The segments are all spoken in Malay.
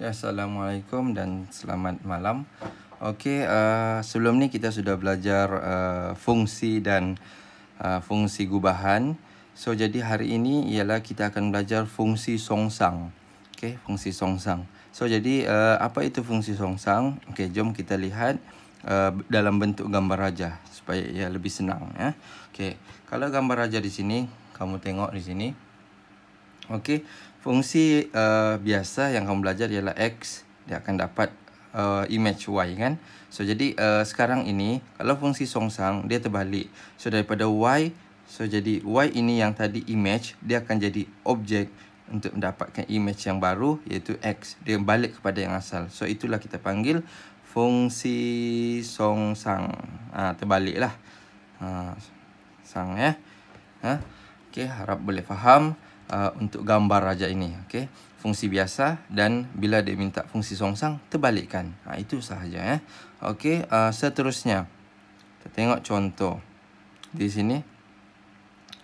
Ya, Assalamualaikum dan selamat malam. Okey, sebelum ni kita sudah belajar fungsi dan fungsi gubahan. So, jadi hari ini ialah kita akan belajar fungsi songsang. Okey, fungsi songsang. So, jadi apa itu fungsi songsang? Okey, jom kita lihat dalam bentuk gambar raja supaya ia lebih senang. Ya. Okey, kalau gambar raja di sini, kamu tengok di sini. Okey, fungsi biasa yang kamu belajar ialah X, dia akan dapat image Y kan. So jadi sekarang ini kalau fungsi songsang dia terbalik. So daripada Y, so jadi Y ini yang tadi image, dia akan jadi objek untuk mendapatkan image yang baru iaitu X. Dia balik kepada yang asal. So itulah kita panggil fungsi songsang. Terbaliklah. Sang ya. Okey, harap boleh faham untuk gambar raja ini. Okey, fungsi biasa dan bila dia minta fungsi songsang, terbalikkan. Itu sahaja ya. Okey, seterusnya kita tengok contoh di sini.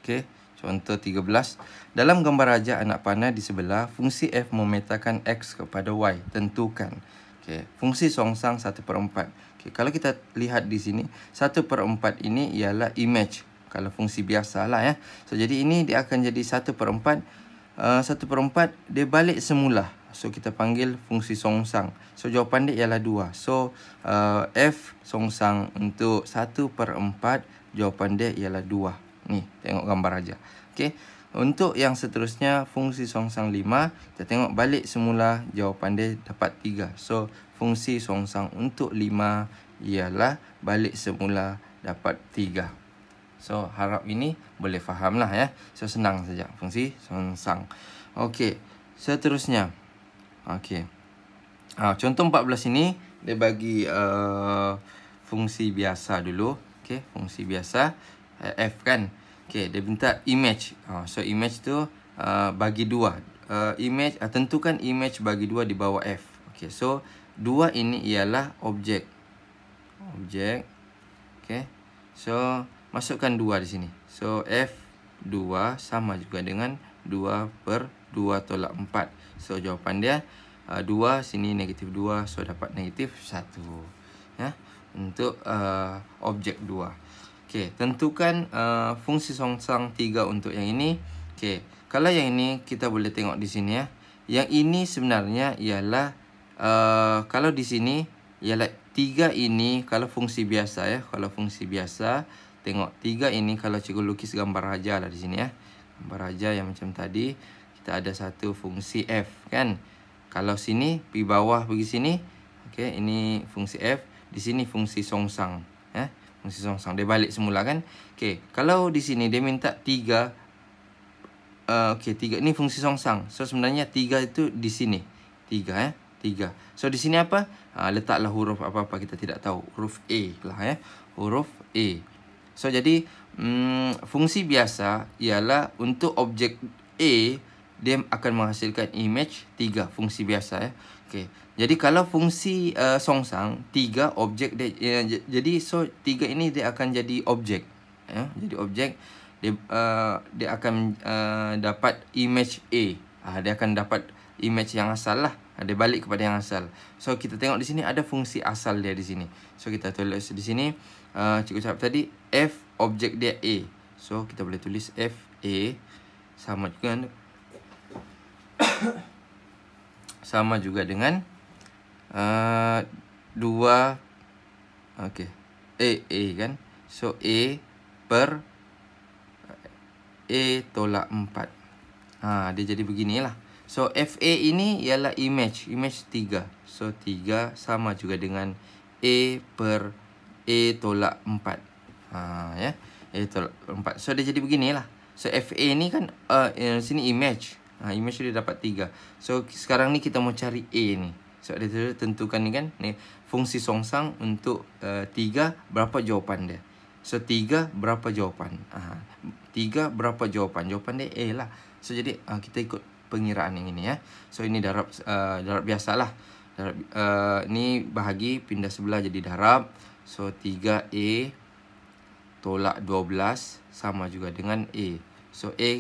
Okey, contoh 13. Dalam gambar raja anak panah di sebelah, fungsi F memetakan X kepada Y. Tentukan. Okey, fungsi songsang 1/4. Okey, kalau kita lihat di sini, 1/4 ini ialah image. Kalau fungsi biasa lah ya. So, jadi ini dia akan jadi 1/4. 1/4 dia balik semula. So, kita panggil fungsi songsang. So, jawapan dia ialah 2. So, F songsang untuk 1/4, jawapan dia ialah 2. Ni, tengok gambar aja. Okey. Untuk yang seterusnya, fungsi songsang 5. Kita tengok balik semula, jawapan dia dapat 3. So, fungsi songsang untuk 5 ialah balik semula dapat 3. So, harap ini boleh faham lah ya. So, senang saja. Fungsi songsang. Okey. Seterusnya. Okey. Contoh 14 ini, dia bagi fungsi biasa dulu. Okey. Fungsi biasa. F kan. Okey. Dia minta image. So, image tu bagi 2. Image, tentukan image bagi 2 di bawah F. Okey. So, 2 ini ialah objek. Objek. Okey. So, masukkan 2 di sini. So, F2 sama juga dengan 2/2 tolak 4. So, jawapan dia 2, sini negatif 2. So, dapat negatif 1. Ya, untuk objek 2. Okey, tentukan fungsi songsang 3 untuk yang ini. Okey, kalau yang ini kita boleh tengok di sini ya. Yang ini sebenarnya ialah kalau di sini ialah 3 ini kalau fungsi biasa ya. Kalau fungsi biasa, tengok 3 ini kalau cikgu lukis gambar raja lah di sini ya. Gambar raja yang macam tadi, kita ada satu fungsi F kan. Kalau sini pergi bawah pergi sini, okey, ini fungsi F, di sini fungsi songsang ya. Fungsi songsang dia balik semula kan. Okey, kalau di sini dia minta 3 okey, 3 ni fungsi songsang. So sebenarnya 3 itu di sini. 3 ya. 3. So di sini apa? Letaklah huruf apa-apa kita tidak tahu. Huruf A lah ya. Huruf A. So jadi fungsi biasa ialah untuk objek A, dia akan menghasilkan image 3. Fungsi biasa ya. Okey. Jadi kalau fungsi songsang 3 objek dia jadi so 3 ini dia akan jadi objek ya. Jadi objek dia akan dapat image A. Dia akan dapat image yang asal lah. Dia balik kepada yang asal. So kita tengok di sini ada fungsi asal dia di sini. So kita tulis di sini cikgu cakap tadi F objek dia A. So kita boleh tulis F A sama juga dengan sama juga dengan 2 okey. A kan. So A per A tolak 4. Dia jadi beginilah. So, FA ini ialah image 3. So, 3 sama juga dengan A per A tolak 4. Ya. A tolak 4. So, dia jadi beginilah. So, FA ni kan sini image. Image dia dapat 3. So, sekarang ni kita mau cari A ni. So, dia tentukan ni kan. Ni fungsi songsang untuk 3 berapa jawapan dia. So, 3 berapa jawapan. 3 berapa jawapan. Jawapan dia A lah. So, jadi kita ikut pengiraan yang ini ya. So ini darab biasalah. Darab ni bahagi pindah sebelah jadi darab. So 3A tolak 12 sama juga dengan A. So A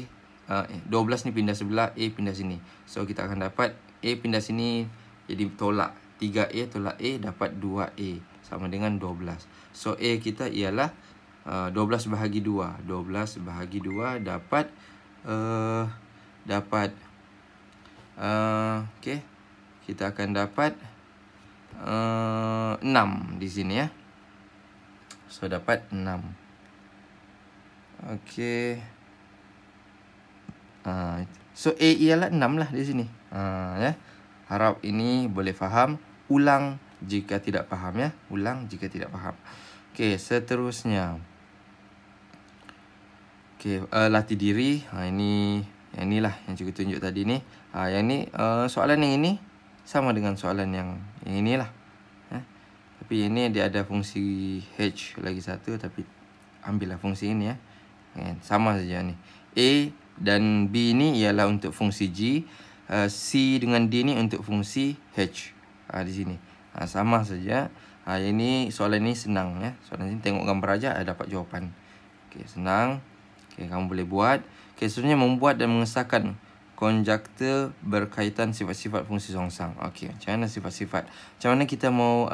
12 ni pindah sebelah, A pindah sini. So kita akan dapat A pindah sini Jadi tolak 3A tolak A dapat 2A sama dengan 12. So A kita ialah 12 bahagi 2. 12 bahagi 2 dapat okey. Kita akan dapat 6 di sini ya. So dapat 6. Okey. So A ialah 6 lah di sini. Ya. Harap ini boleh faham. Ulang jika tidak faham ya. Ulang jika tidak faham. Okey, seterusnya. Okey, latih diri. Yang inilah yang cikgu tunjuk tadi ni. Yang ni soalan yang ini sama dengan soalan yang inilah. Tapi ini dia ada fungsi H lagi satu, tapi ambillah fungsi ini ya. Sama saja ni. A dan B ni ialah untuk fungsi G. C dengan D ni untuk fungsi H. Di sini. Sama saja. Ini soalan ni senang ya. Soalan ni tengok gambar aja dapat jawapan. Okey, senang. Okey, kamu boleh buat. Okey, seterusnya membuat dan mengesahkan konjektur berkaitan sifat-sifat fungsi songsang. Okey, macam mana sifat-sifat? Macam mana kita mau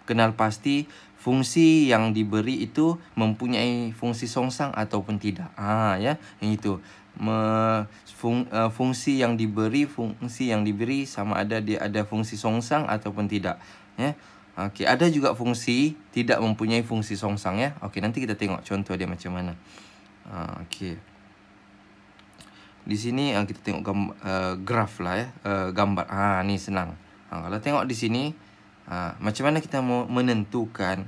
kenal pasti fungsi yang diberi itu mempunyai fungsi songsang ataupun tidak. Ya, yang itu. Fungsi yang diberi sama ada dia ada fungsi songsang ataupun tidak. Ya. Okey, ada juga fungsi tidak mempunyai fungsi songsang ya. Okey, nanti kita tengok contoh dia macam mana. Okey. Di sini kita tengok graf lah ya, gambar. Ni senang. Kalau tengok di sini, macam mana kita mau menentukan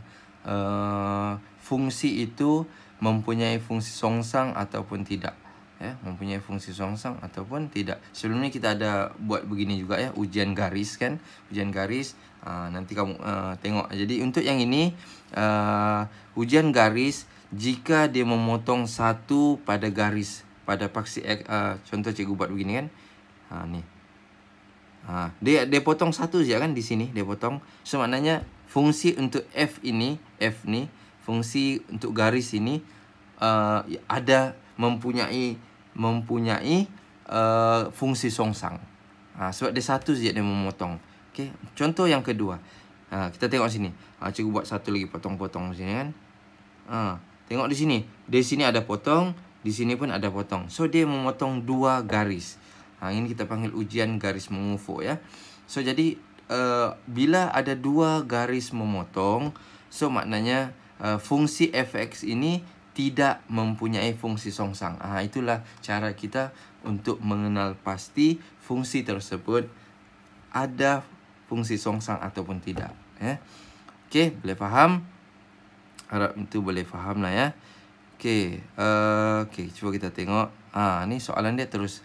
fungsi itu mempunyai fungsi songsang ataupun tidak. Ya, mempunyai fungsi songsang ataupun tidak. Sebelum ni kita ada buat begini juga ya, ujian garis kan. Ujian garis, nanti kamu tengok. Jadi untuk yang ini, ujian garis, jika dia memotong satu pada garis, pada paksi X, contoh cikgu buat begini kan. Ni. Dia potong satu saja kan di sini, dia potong. So maknanya fungsi untuk F ni, fungsi untuk garis ini ada mempunyai fungsi songsang. Sebab dia satu saja dia memotong. Okey, contoh yang kedua. Kita tengok sini. Cikgu buat satu lagi potong-potong sini kan. Tengok di sini. Di sini ada potong, di sini pun ada potong. So dia memotong dua garis. Ini kita panggil ujian garis mengufuk ya. So jadi bila ada dua garis memotong, so maknanya fungsi fx ini tidak mempunyai fungsi songsang. Itulah cara kita untuk mengenal pasti fungsi tersebut ada fungsi songsang ataupun tidak. Ya. Okey, boleh faham? Harap itu boleh faham lah ya. Okey, cuba kita tengok. Ni soalan dia terus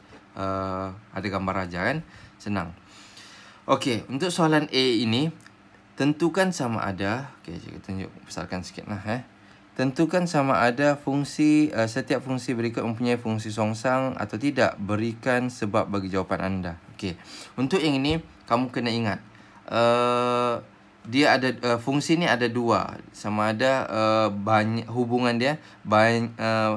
ada gambar aja kan. Senang. Okey, untuk soalan A ini, tentukan sama ada. Okey, saya tunjuk besarkan sikit lah Tentukan sama ada fungsi setiap fungsi berikut mempunyai fungsi songsang atau tidak. Berikan sebab bagi jawapan anda. Okey. Untuk yang ini kamu kena ingat. Dia ada fungsi ni ada dua. Sama ada banyak hubungan dia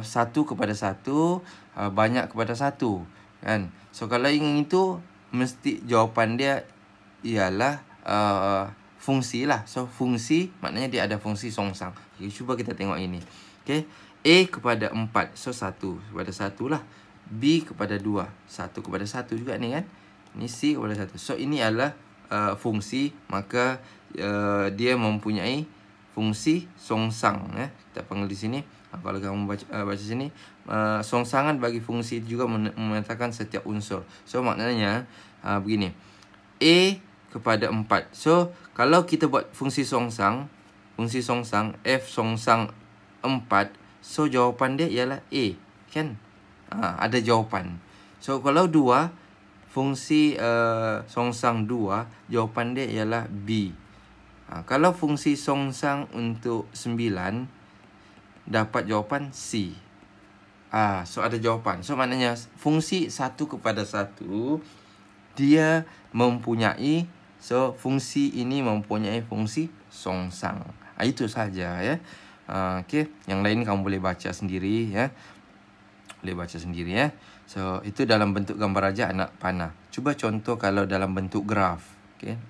satu kepada satu, banyak kepada satu, kan? So kalau yang itu mesti jawapan dia ialah fungsi lah. So fungsi maknanya dia ada fungsi songsang. Okay, cuba kita tengok ini. Okay. A kepada 4. So 1 kepada 1 lah. B kepada 2. 1 kepada 1 juga ni kan. Ini C kepada 1. So ini adalah fungsi. Maka dia mempunyai fungsi songsang. Kita panggil di sini. Kalau kamu baca sini. Songsangan bagi fungsi juga menyatakan setiap unsur. So maknanya begini. A kepada 4. So kalau kita buat fungsi songsang F songsang 4, so jawapan dia ialah A, kan? Ada jawapan. So kalau 2, fungsi songsang 2, jawapan dia ialah B. Kalau fungsi songsang untuk 9, dapat jawapan C. So ada jawapan. So maknanya fungsi 1 kepada 1, dia mempunyai, so fungsi ini mempunyai fungsi songsang. Itu saja ya. Okey, yang lain kamu boleh baca sendiri ya. Boleh baca sendiri ya. So itu dalam bentuk gambar aja anak panah. Cuba contoh kalau dalam bentuk graf. Okey.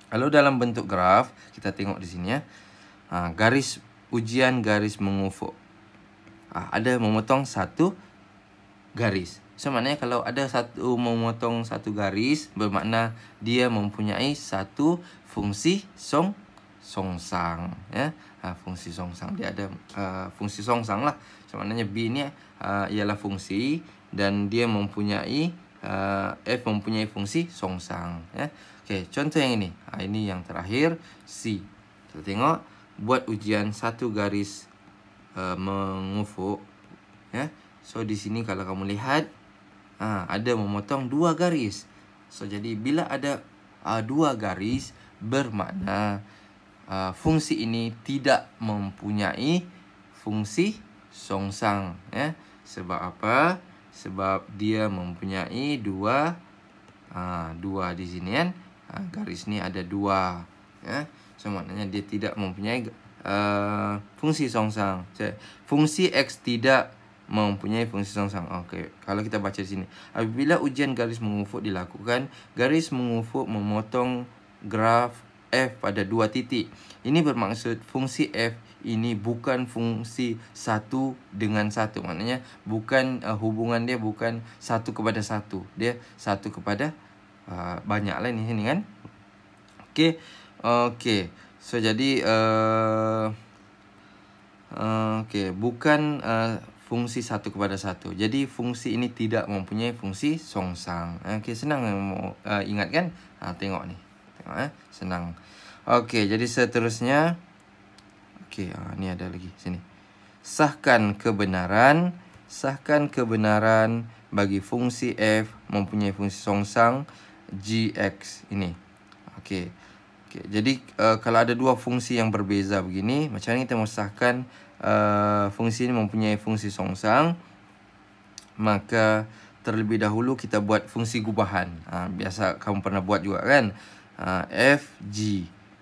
Kalau dalam bentuk graf, kita tengok di sini ya. Garis ujian garis mengufuk. Ada memotong satu garis. So maknanya kalau ada satu memotong satu garis, bermakna dia mempunyai satu fungsi songsang ya. Fungsi songsang, dia ada fungsi songsang lah. So maknanya B ni ialah fungsi dan dia mempunyai F mempunyai fungsi songsang ya. Okey, contoh yang ini. Ini yang terakhir, C. Kita tengok, buat ujian satu garis mengufuk ya. So di sini kalau kamu lihat ada memotong dua garis. So jadi bila ada dua garis, bermakna fungsi ini tidak mempunyai fungsi songsang ya. Sebab apa? Sebab dia mempunyai dua di sini kan. Garis ni ada dua ya. So maknanya dia tidak mempunyai fungsi songsang. Fungsi X tidak mempunyai fungsi songsang. Okey, kalau kita baca di sini, apabila ujian garis mengufuk dilakukan, garis mengufuk memotong graf F pada dua titik. Ini bermaksud fungsi F ini bukan fungsi satu dengan satu. Maknanya bukan hubungan dia bukan satu kepada satu. Dia satu kepada banyak lah ni sini kan. Okey. Okey. So jadi okey, bukan fungsi satu kepada satu. Jadi fungsi ini tidak mempunyai fungsi songsang. Okey, senang ingat kan? Tengok ni. Tengok senang. Okey, jadi seterusnya. Okey, ni ada lagi sini. Sahkan kebenaran bagi fungsi F mempunyai fungsi songsang Gx ini. Okey. Okey, jadi kalau ada dua fungsi yang berbeza begini, macam ni kita mensahkan fungsi ini mempunyai fungsi songsang, maka terlebih dahulu kita buat fungsi gubahan. Biasa kamu pernah buat juga kan.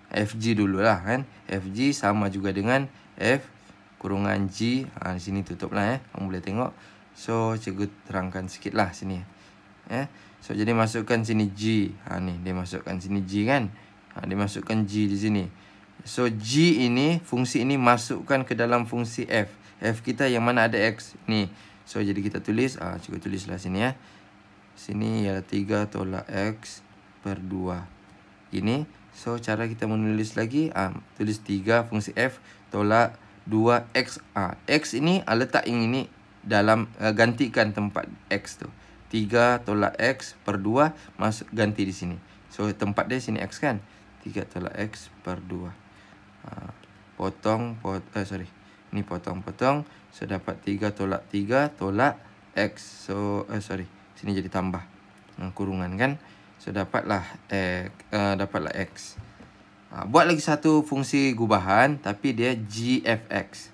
FG dululah kan. FG sama juga dengan F kurungan G. Di sini tutuplah kamu boleh tengok. So cikgu terangkan sikitlah sini. So jadi masukkan sini G. Ni dia masukkan sini G kan. Dia masukkan G di sini. So G ini, fungsi ini masukkan ke dalam fungsi F. F kita yang mana ada X ni. So jadi kita tulis, cikgu tulislah sini ya. Sini ialah 3 tolak X per 2. Ini. So cara kita menulis lagi, tulis 3 fungsi F tolak 2X. X ini letak yang ini dalam, gantikan tempat X tu. 3 tolak X per 2 masuk ganti di sini. So tempat dia sini X kan. 3 tolak X per 2. Ni potong. So dapat 3 tolak 3 tolak X. So sini jadi tambah kurungan kan. So dapatlah X. Buat lagi satu fungsi gubahan, tapi dia GFX.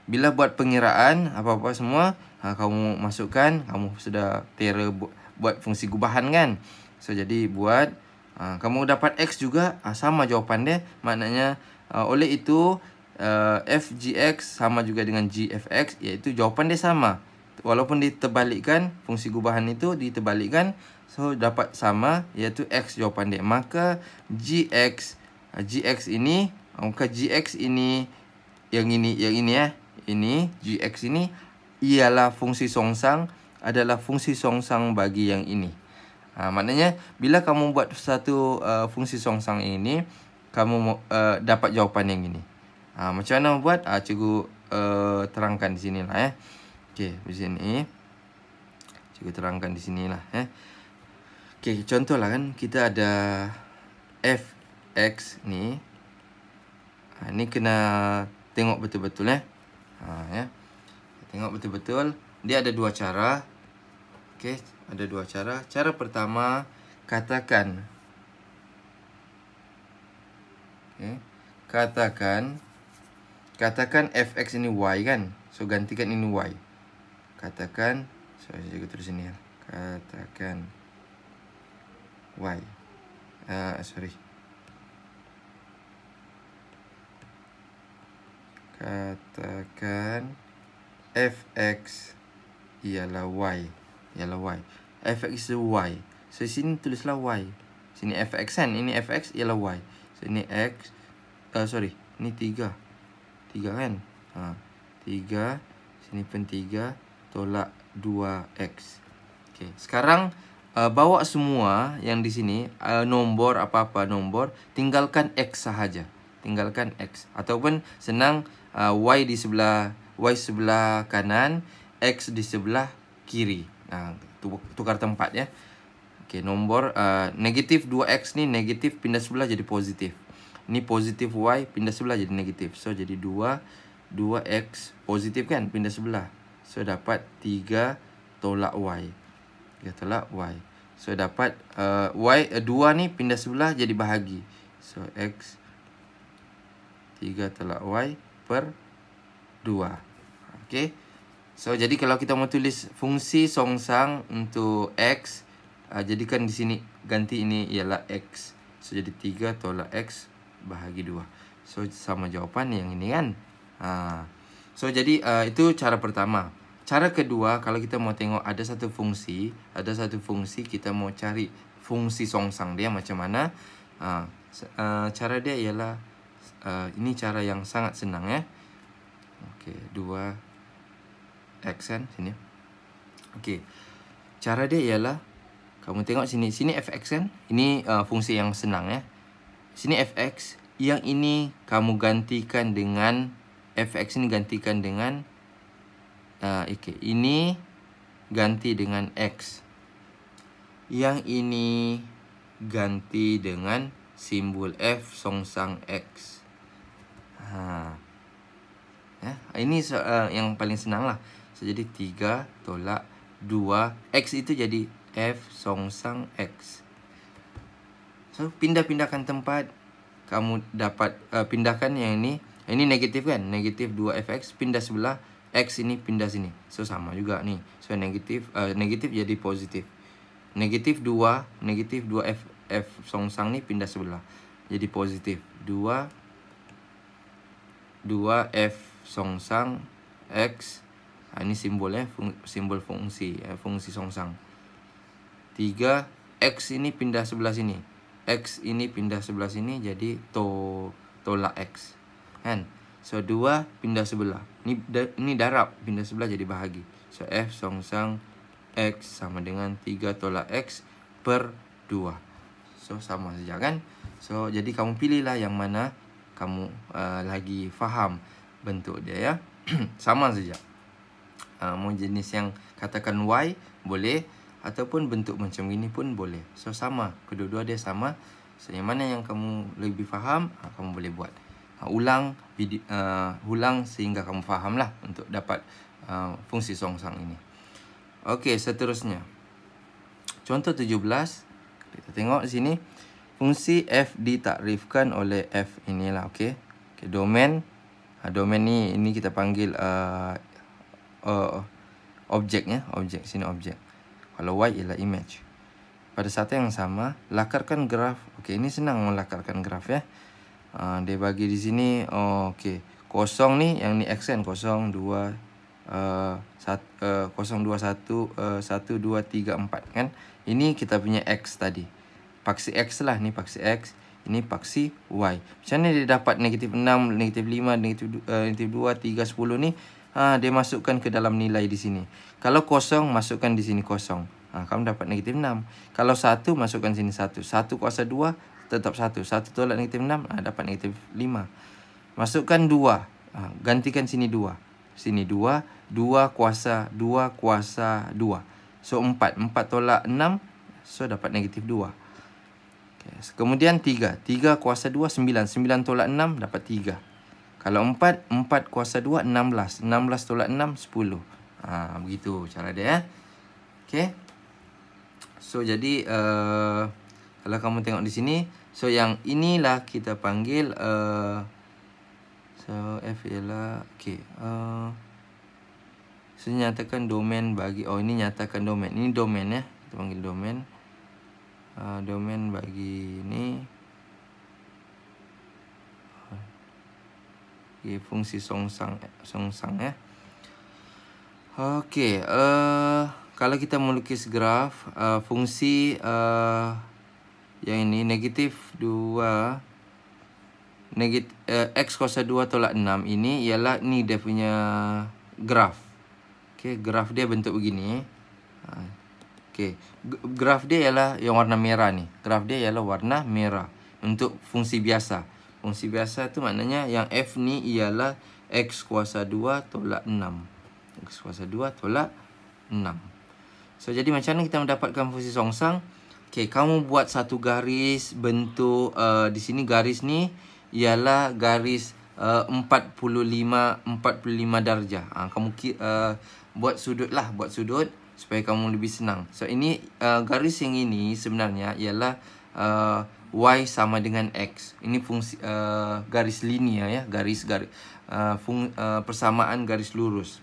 Bila buat pengiraan apa-apa semua, kamu masukkan, kamu sudah tera buat fungsi gubahan kan. So jadi buat, kamu dapat X juga, sama jawapan dia. Maknanya oleh itu FGX sama juga dengan GFX, iaitu jawapan dia sama. Walaupun diterbalikkan, fungsi gubahan itu diterbalikkan, so dapat sama, iaitu X jawapan dia. Maka GX ini, yang ini ya. Ini GX ini ialah fungsi songsang, adalah fungsi songsang bagi yang ini. Maknanya bila kamu buat satu fungsi songsang ini, kamu dapat jawapan yang ini. Macam mana buat? Cikgu terangkan di sini lah ya. Okey, di sini cikgu terangkan di sini lah ya. Okey, contohlah kan kita ada fx ni. Ni kena tengok betul-betul ya. Tengok betul-betul. Dia ada dua cara. Okey, ada dua cara. Cara pertama, katakan fx ini y kan. So gantikan ini y. Katakan, saya tulis sini ya. Katakan y. Katakan fx ialah y. Fx itu y. So sini tulislah y. Sini fx kan, ini fx ialah y. So ini x, ini 3 kan. 3, sini pun 3 tolak 2x. Okey, sekarang bawa semua yang di sini nombor apa-apa nombor, tinggalkan x sahaja. Tinggalkan x, ataupun senang y sebelah kanan, x di sebelah kiri. Tukar tempat ya. Okey, nombor negatif 2x ni negatif pindah sebelah jadi positif. Ni positif y pindah sebelah jadi negatif. So jadi 2x positif kan, pindah sebelah. So dapat 3 tolak y. 3 tolak y. So dapat 2 ni pindah sebelah jadi bahagi. So x 3 tolak y per 2. Okey. So jadi kalau kita mau tulis fungsi songsang untuk x, jadikan di sini ganti ini ialah x. So jadi 3 tolak x bahagi 2. So sama jawapan yang ini kan. So jadi itu cara pertama. Cara kedua, kalau kita mau tengok ada satu fungsi kita mau cari fungsi songsang dia macam mana. Cara dia ialah ini cara yang sangat senang ya. Okey, 2x kan sini. Okey. Cara dia ialah kamu tengok sini fx kan. Ini fungsi yang senang ya. Sini fx, yang ini kamu gantikan dengan fx ini gantikan dengan ini ganti dengan x. Yang ini ganti dengan simbol f songsang x. Ini yang paling senang lah. So, jadi 3 tolak 2 x itu jadi f songsang x. So pindahkan tempat, kamu dapat pindahkan yang ini. Ini negatif kan, negatif 2fx pindah sebelah, x ini pindah sini. So sama juga nih. So negatif jadi positif. Negatif 2 f songsang nih pindah sebelah. Jadi positif 2f songsang x. Ini simbolnya simbol fungsi songsang. 3 x ini pindah sebelah sini. X ini pindah sebelah sini jadi tolak x. Kan? So 2 pindah sebelah. Ini darab pindah sebelah jadi bahagi. So f songsang x sama dengan 3 tolak x per 2. So sama saja kan? So jadi kamu pilihlah yang mana kamu lagi faham bentuk dia ya. Sama saja. Mau jenis yang katakan y boleh, ataupun bentuk macam ini pun boleh. So sama, kedua-dua dia sama. So yang mana yang kamu lebih faham, kamu boleh buat. Ulang sehingga kamu fahamlah untuk dapat fungsi songsang ini. Okey, seterusnya. Contoh 17. Kita tengok di sini. Fungsi f ditakrifkan oleh f inilah, okey. Okay, domain. Domain ni kita panggil objeknya, objek sini objek. Kalau y ialah image. Pada saat yang sama, lakarkan graf. Okey, ini senang melakarkan graf ya. Dia bagi di sini, okey. Kosong ni, yang ni x kan, 0, 2, 1, 1, 2, 3, 4 kan. Ini kita punya x tadi. Paksi x lah, ni paksi x. Ini paksi y. Macam mana dia dapat negatif 6, negatif 5, negatif 2, 3, 10 ni? Dia masukkan ke dalam nilai di sini. Kalau kosong, masukkan di sini kosong. Kamu dapat negatif 6. Kalau 1, masukkan sini 1. 1 kuasa 2, tetap 1. 1 tolak negatif 6, dapat negatif 5. Masukkan 2. Gantikan sini 2. Sini 2. 2 kuasa 2. So 4. 4 tolak 6, so dapat negatif 2. Okay. Kemudian 3. 3 kuasa 2, 9. 9 tolak 6, dapat 3. Kalau 4, 4 kuasa 2, 16. 16 tolak 6, 10. Begitu cara dia ya. Okay. So jadi kalau kamu tengok di sini, so yang inilah kita panggil so f ialah okey. So nyatakan domain bagi ini nyatakan domain. Ini domain ya. Kita panggil domain. Domain bagi ini fungsi songsang ya. Okey, kalau kita melukis graf fungsi Yang ini negatif 2 X kuasa 2 tolak 6 ini ialah ni dia punya graf. Okey, graf dia bentuk begini. Okey, graf dia ialah yang warna merah ni. Graf dia ialah warna merah untuk fungsi biasa. Fungsi biasa tu maknanya yang f ni ialah X kuasa 2 tolak 6. X kuasa 2 tolak 6. So jadi macam mana kita mendapatkan fungsi songsang? Okey, kamu buat satu garis bentuk di sini garis ni ialah garis 45 darjah. Kamu buat sudut lah, buat sudut supaya kamu lebih senang. So ini garis yang ini sebenarnya ialah y sama dengan x. Ini fungsi garis linear ya, persamaan garis lurus,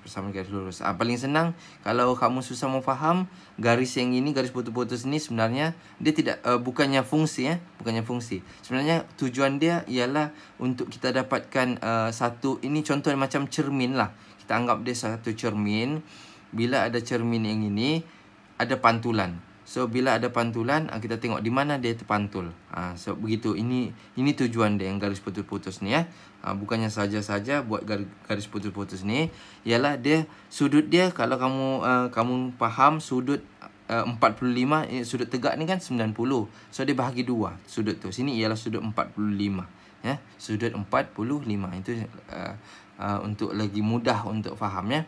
paling senang kalau kamu susah mau faham garis yang ini, garis putus-putus ini sebenarnya dia tidak bukannya fungsi ya, bukannya fungsi. Sebenarnya tujuan dia ialah untuk kita dapatkan satu, ini contoh macam cermin lah. Kita anggap dia satu cermin. Bila ada cermin yang ini ada pantulan. So bila ada pantulan, kita tengok di mana dia terpantul. So begitu. Ini tujuan dia yang garis putus-putus ni ya. Bukannya saja-saja buat garis putus-putus ni, ialah dia sudut dia, kalau kamu faham sudut 45, sudut tegak ni kan 90. So dia bahagi dua sudut tu. Sini ialah sudut 45 ya. Sudut 45 itu untuk lagi mudah untuk faham ya.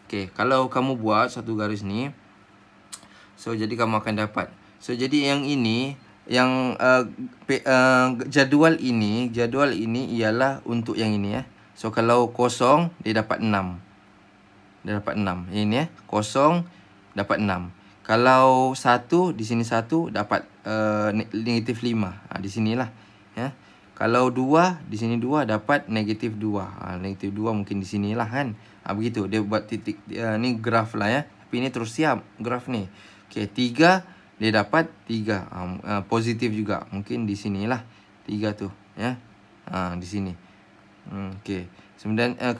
Okey, kalau kamu buat satu garis ni, so jadi kamu akan dapat. So jadi yang ini, yang jadual ini ialah untuk yang ini ya. So kalau kosong dia dapat 6. Dia dapat 6. Yang ini ya, kosong dapat 6. Kalau 1 di sini 1 dapat negatif 5. Di sinilah ya. Kalau 2 di sini 2 dapat negatif 2. Negatif 2 mungkin di sinilah kan. Begitu dia buat titik ni graf lah ya. Tapi ini terus siap graf ni. Okey, 3 dia dapat 3. Positif juga. Mungkin di sinilah 3 tu ya. Di sini. Okey.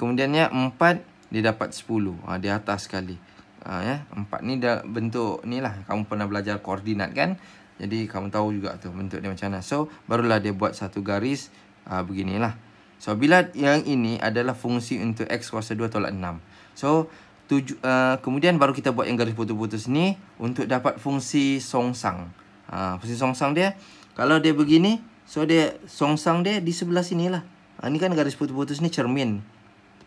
Kemudiannya 4 dia dapat 10. Di atas sekali. Ya, 4 ni dah bentuk ni lah. Kamu pernah belajar koordinat kan? Jadi kamu tahu juga tu bentuk dia macam mana. So barulah dia buat satu garis beginilah. So bila yang ini adalah fungsi untuk X kuasa 2 tolak 6. So kemudian baru kita buat yang garis putus-putus ni untuk dapat fungsi songsang. Fungsi songsang dia, kalau dia begini, so dia songsang dia di sebelah sini lah. Ini kan garis putus-putus ni cermin.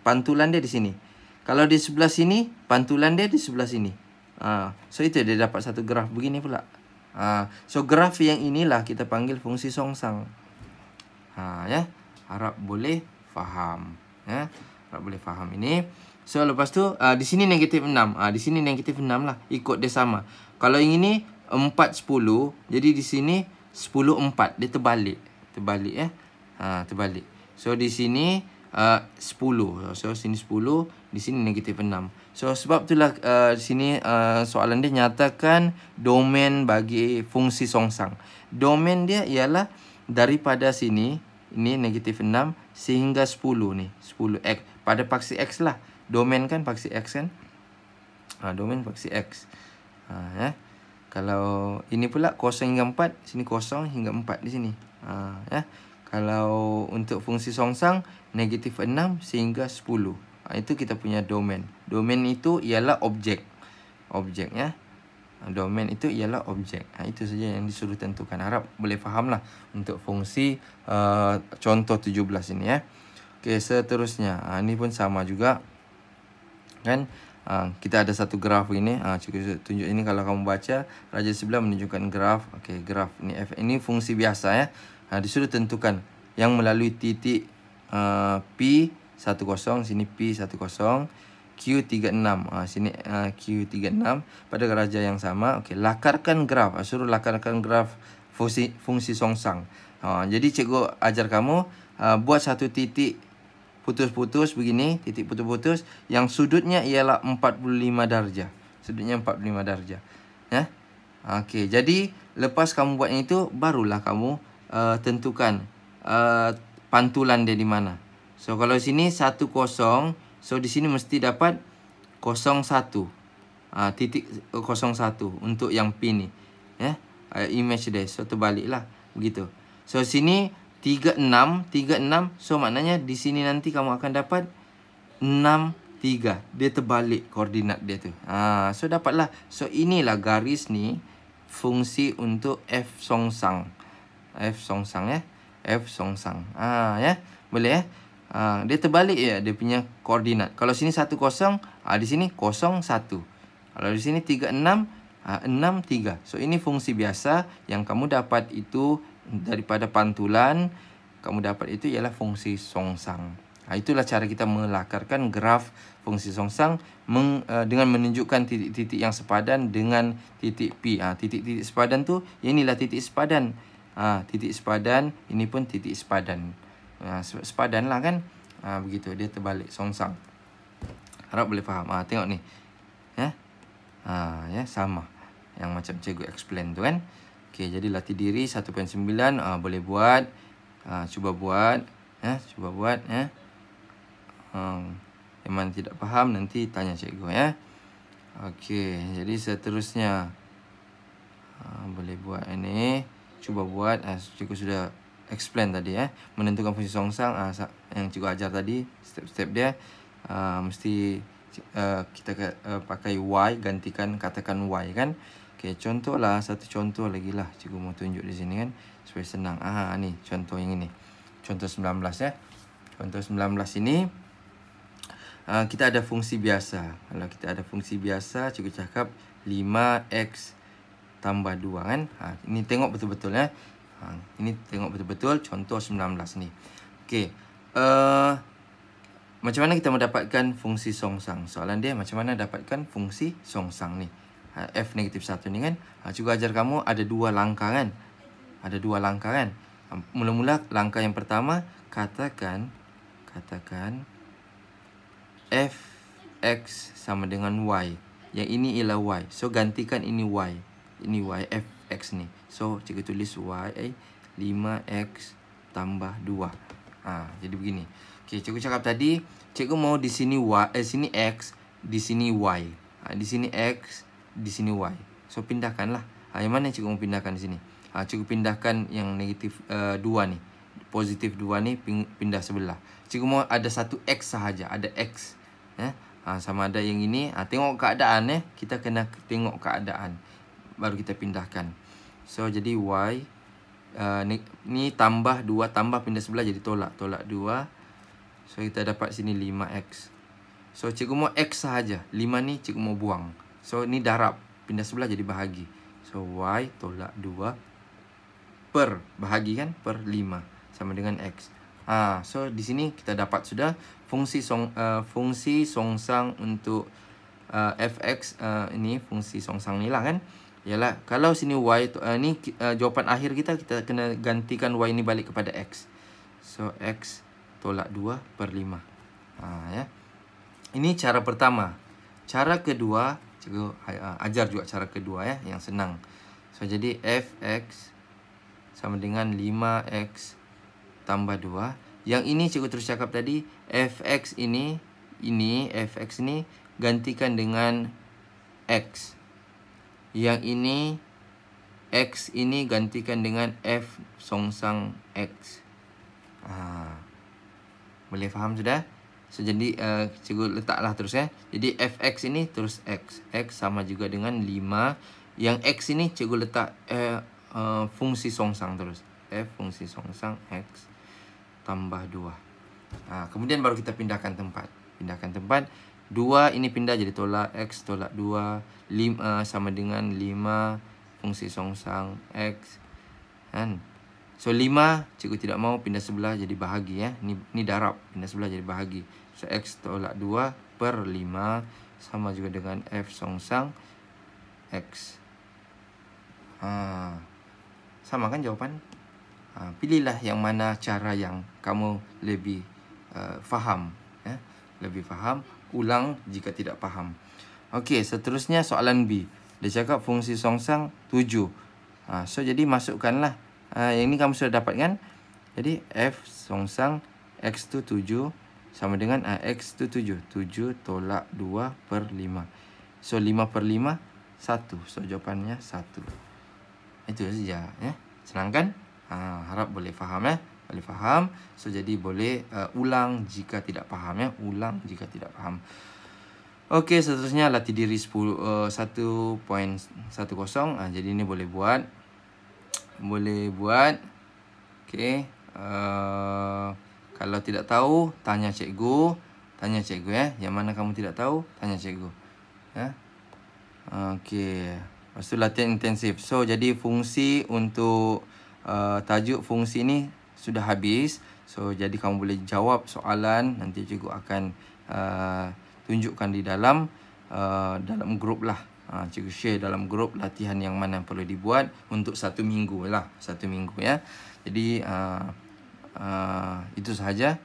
Pantulan dia di sini. Kalau di sebelah sini, pantulan dia di sebelah sini. So itu dia dapat satu graf begini pula. So graf yang inilah kita panggil fungsi songsang. Ya, harap boleh faham ya. Harap boleh faham ini. So lepas tu di sini negatif 6. Di sini negatif 6 lah, ikut dia sama. Kalau yang ini 4 10, jadi di sini 10 4, dia terbalik ya. Terbalik. So di sini 10. So sini 10, di sini negatif 6. So sebab itulah di sini soalan dia nyatakan domain bagi fungsi songsang. Domain dia ialah daripada sini, ini negatif 6 sehingga 10 ni, 10x pada paksi x lah. Domain kan paksi x kan? Domain paksi x. Ya. Kalau ini pula 0 hingga 4, sini 0 hingga 4 di sini. Ya. Kalau untuk fungsi songsang negatif 6 sehingga 10. Itu kita punya domain. Domain itu ialah objek. Objek ya. Domain itu ialah objek. Itu saja yang disuruh tentukan. Harap boleh faham lah untuk fungsi contoh 17 ini ya. Okey, seterusnya. Ini pun sama juga. Kan? Kita ada satu graf ini. Cukup tunjuk ini kalau kamu baca. Raja sebelah menunjukkan graf. Okey, graf ini F. Ini fungsi biasa ya. Disuruh tentukan yang melalui titik P10, sini P10, Q36, sini Q36 pada raja yang sama. Okey, lakarkan graf. Suruh lakarkan graf fungsi songsang. Jadi cikgu ajar kamu buat satu titik putus-putus begini, titik putus-putus yang sudutnya ialah 45 darjah. Sudutnya 45 darjah. Ya. Okey, jadi lepas kamu buat yang itu, barulah kamu tentukan pantulan dia di mana. So kalau sini 10, so di sini mesti dapat 01. Titik 01 untuk yang P ni. Ya. image dia. So terbaliklah begitu. So sini 36. So maknanya di sini nanti kamu akan dapat 63. Dia terbalik koordinat dia tu. So dapatlah. So inilah garis ni fungsi untuk f songsang. F songsang ya. F songsang. Ya. Boleh ya. Dia terbalik ya dia punya koordinat. Kalau sini 10, di sini 01. Kalau di sini 36, 63. So ini fungsi biasa yang kamu dapat itu daripada pantulan. Kamu dapat itu ialah fungsi songsang. Itulah cara kita melakarkan graf fungsi songsang dengan menunjukkan titik-titik yang sepadan dengan titik P. Titik-titik sepadan tu, inilah titik sepadan. Titik sepadan, ini pun titik sepadan. Sepadan lah kan. Begitu, dia terbalik songsang. Harap boleh faham. Tengok ni. Ya. Ya, sama. Yang macam cikgu explain tu kan. Okey, jadi latih diri 1.9 boleh buat. Cuba buat. Cuba buat ya. Yang mana tidak faham nanti tanya cikgu ya. Okey, jadi seterusnya boleh buat ini. Cuba buat. Cikgu sudah explain tadi ya. Menentukan fungsi songsang yang cikgu ajar tadi, step-step dia mesti kita pakai y, gantikan katakan y kan. Okey, contohlah satu contoh lagi lah cikgu mau tunjuk di sini kan supaya senang. Ni contoh yang ini. Contoh 19 ya. Contoh 19 ini kita ada fungsi biasa. Kalau kita ada fungsi biasa, cikgu cakap 5x tambah 2 kan. Ini tengok betul-betul ya. Ini tengok betul-betul contoh 19 ni. Okey. Macam mana kita mendapatkan fungsi songsang? Soalan dia macam mana dapatkan fungsi songsang ni? F negatif 1 ni kan. Cikgu ajar kamu ada 2 langkah kan. Ada 2 langkah kan. Mula-mula langkah yang pertama, katakan fx sama dengan y. Yang ini ialah y. So gantikan ini y. Ini y, fx ni. So cikgu tulis y 5x tambah 2. Jadi begini. Okey, cikgu cakap tadi, cikgu mau di sini sini x, di sini y. Di sini x, di sini y. So pindahkanlah. Yang mana cikgu mau pindahkan di sini? Cikgu pindahkan yang negatif 2 ni. Positif 2 ni pindah sebelah. Cikgu mau ada satu x sahaja, ada x. Sama ada yang ini. Tengok keadaan kita kena tengok keadaan. Baru kita pindahkan. So jadi y ni tambah 2 tambah pindah sebelah jadi tolak 2. So kita dapat sini 5x. So cikgu mau x sahaja. 5 ni cikgu mau buang. So ni darab pindah sebelah jadi bahagi. So y tolak 2 per bahagi kan per 5 sama dengan x. So di sini kita dapat sudah fungsi songsang untuk fx. Ini fungsi songsang ni lah kan. Yalah, kalau sini y ni jawapan akhir kita kena gantikan y ni balik kepada x. So x tolak 2 per 5. Ya. Ini cara pertama. Cara kedua, cikgu ajar juga cara kedua ya, yang senang. So jadi fx sama dengan 5x tambah 2. Yang ini cikgu terus cakap tadi, fx ini fx ni gantikan dengan x. Yang ini x ini gantikan dengan f songsang x. Boleh faham sudah? So jadi cikgu letaklah terus ya. Jadi fx ini terus x. X sama juga dengan 5. Yang x ini cikgu letak fungsi songsang terus. F fungsi songsang x tambah 2. Kemudian baru kita pindahkan tempat. Pindahkan tempat. 2 ini pindah jadi tolak x tolak 2. 5 sama dengan 5 fungsi songsang x. Kan? So 5 cikgu tidak mau pindah sebelah jadi bahagi ya. Ni darab pindah sebelah jadi bahagi. So x tolak 2 per 5 sama juga dengan f songsang x. Sama kan jawapan? Pilihlah yang mana cara yang kamu lebih faham ya. Lebih faham. Ulang jika tidak faham. Okey, seterusnya soalan B. Dia cakap fungsi songsang 7. So jadi masukkanlah. Yang ini kamu sudah dapat kan? Jadi f songsang x tu 7 sama dengan x tu 7. 7 tolak 2 per 5. So 5 per 5 1. So jawapannya 1. Itu saja ya. Senang kan? Harap boleh faham ya. Boleh faham. So jadi boleh ulang jika tidak faham ya. Ulang jika tidak faham. Okey, seterusnya latih diri 1.10. Jadi ini boleh buat. Boleh buat. Okey. Kalau tidak tahu, tanya cikgu. Tanya cikgu ya. Yang mana kamu tidak tahu, tanya cikgu. Ya. Okey. Lepas tu latihan intensif. So, jadi fungsi untuk tajuk fungsi ni sudah habis. So, jadi kamu boleh jawab soalan. Nanti cikgu akan tunjukkan di dalam grup lah. Cikgu share dalam grup latihan yang mana perlu dibuat untuk 1 minggu lah. 1 minggu ya. Jadi, itu sahaja.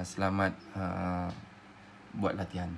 Selamat buat latihan.